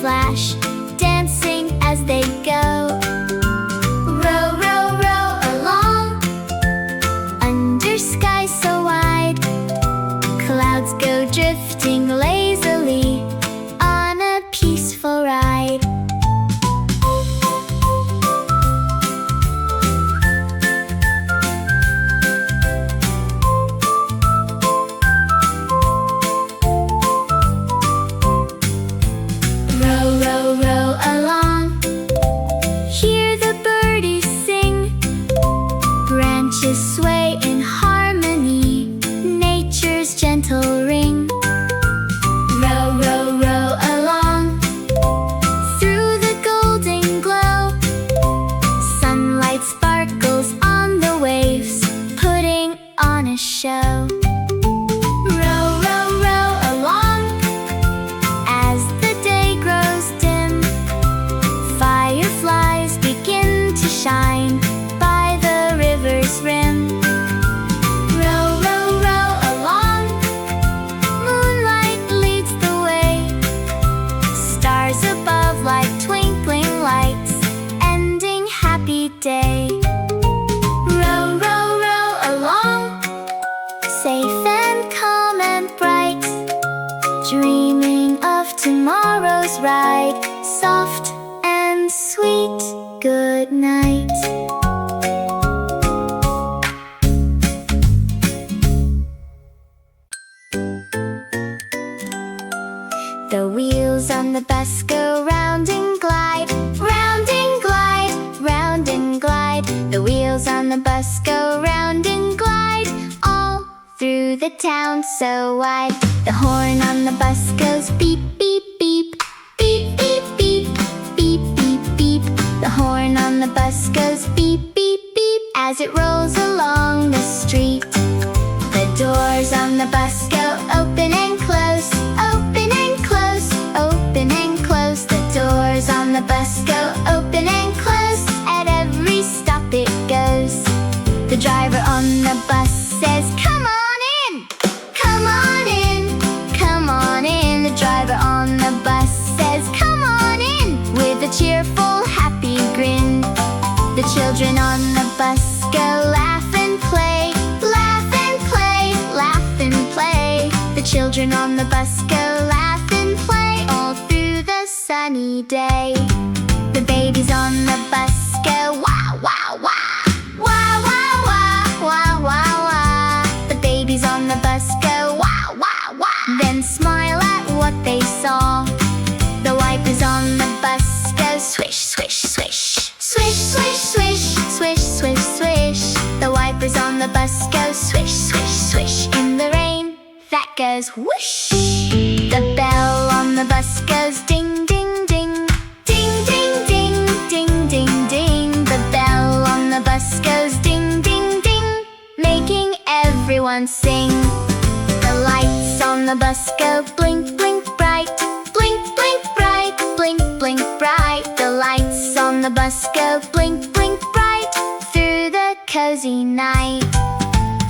flash, dancing as they go. Row, row, row along, under skies so wide. Clouds go drifting lazily on a peaceful ride. Row, row, row along, hear the birdies sing. Branches sway in harmony, nature's gentle ring. Row, row, row along, through the golden glow. Sunlight sparkles on the waves, putting on a show. Row, row, row along, as the day grows dim. Fireflies begin to shine by the river's rim. Row, row, row along, moonlight leads the way. Stars above like twinkling lights, ending happy day. Row, row, row along, safe and calm and bright, dreaming of tomorrow's ride. Soft and sweet, good night. The wheels on the bus go round and glide, round and glide, round and glide. The wheels on the bus go round and glide, all through the town so wide. The horn on the bus goes beep, beep, beep, beep, beep, beep, beep, beep, beep. The horn on the bus goes beep, beep, beep, as it rolls along the street. The doors on the bus go open and close, open and close, open and close. The doors on the bus go open and close, at every stop it goes. The driver on the bus says, "Come on in, come on in, come on in." The driver on the bus says, "Come on in," with a cheerful, happy grin. The children on the bus go laugh and play, laugh and play, laugh and play. The children on the bus go laugh and play all through the sunny day. The babies on the bus go wah, wah, wah, wah, wah, wah, wah, wah, wah. The babies on the bus go wah, wah, wah, then smile at what they saw. The wipers on the bus go swish, swish, swish, swish, swish, swish, swish, swish, swish. The wipers on the bus go swish, swish, swish. In the rain, that goes whoosh. The bell on the bus goes ding, ding, ding, ding, ding, ding, ding, ding, ding. The bell on the bus goes ding, ding, ding, making everyone sing. The lights on the bus go blink, blink bright, blink, blink bright, blink, blink bright. The lights on the bus go blink, blink bright, through the cozy night.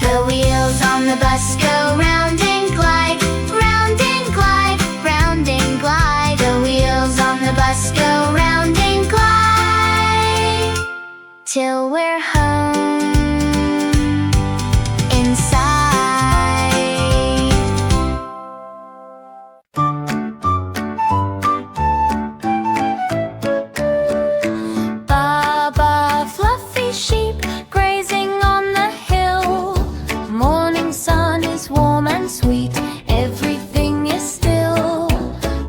The wheels on the bus go round and glide, round and glide, round and glide. The wheels on the bus go round and glide, till we're home inside. Baba, fluffy sheep, grazing on the hill. Morning sun is warm and sweet, everything is still.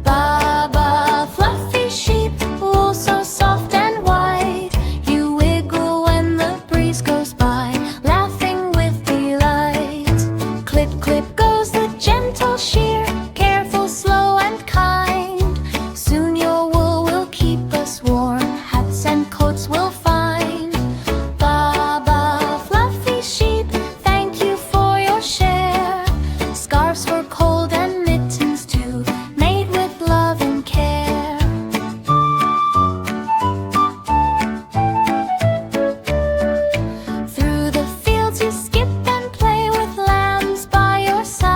Baba, fluffy sheep, wool so soft and white. You wiggle when the breeze goes by, laughing with delight. Clip, clip goes the gentle shear, careful, slow and kind. Soon your wool will keep us warm, hats and coats will find. Baba, fluffy sheep, thank you for your share. Scarves for cold and mittens too, made with love and care. Through the fields you skip and play with lambs by your side.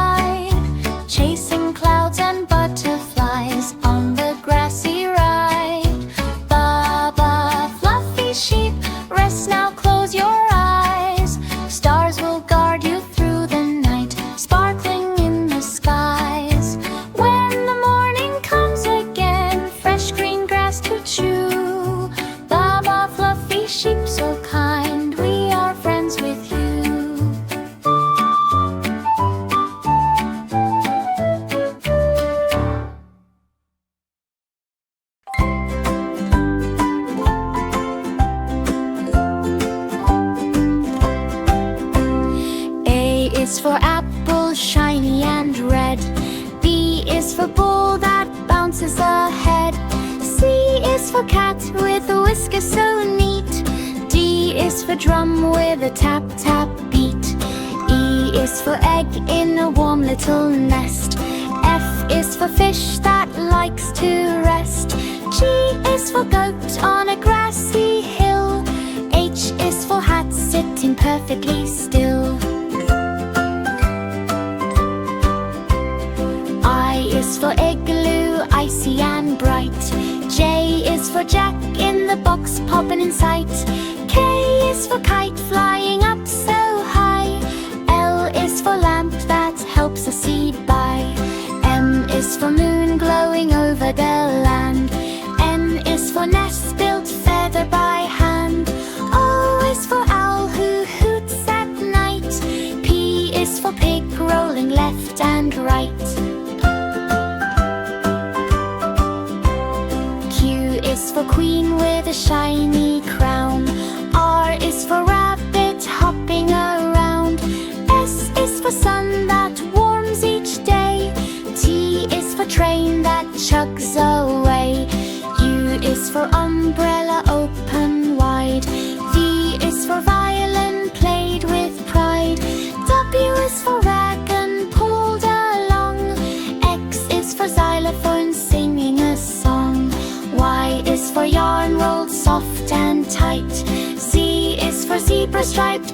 is for apple, shiny and red. B is for ball that bounces ahead. C is for cat with a whisker so neat. D is for drum with a tap tap beat. E is for egg in a warm little nest. F is for fish that likes to rest. G is for goat on a grassy hill. H is for hat sitting perfectly still. I is for igloo, icy and bright. J is for Jack in the box popping in sight. K is for kite flying up so high. L is for lamp that helps us see by. M is for moon glowing over the land. N is for nest built feather by hand. O is for owl who hoots at night. P is for pig rolling left and right. Q is for queen with a shiny crown. R is for rabbit hopping around. S is for sun that warms each day. T is for train that chugs away. U is for umbrella open wide. V is for violin played with pride. W is for wagon pulled along. X is for xylophone singing a song. Y is for yarn rolled soft and tight. Z is for zebra striped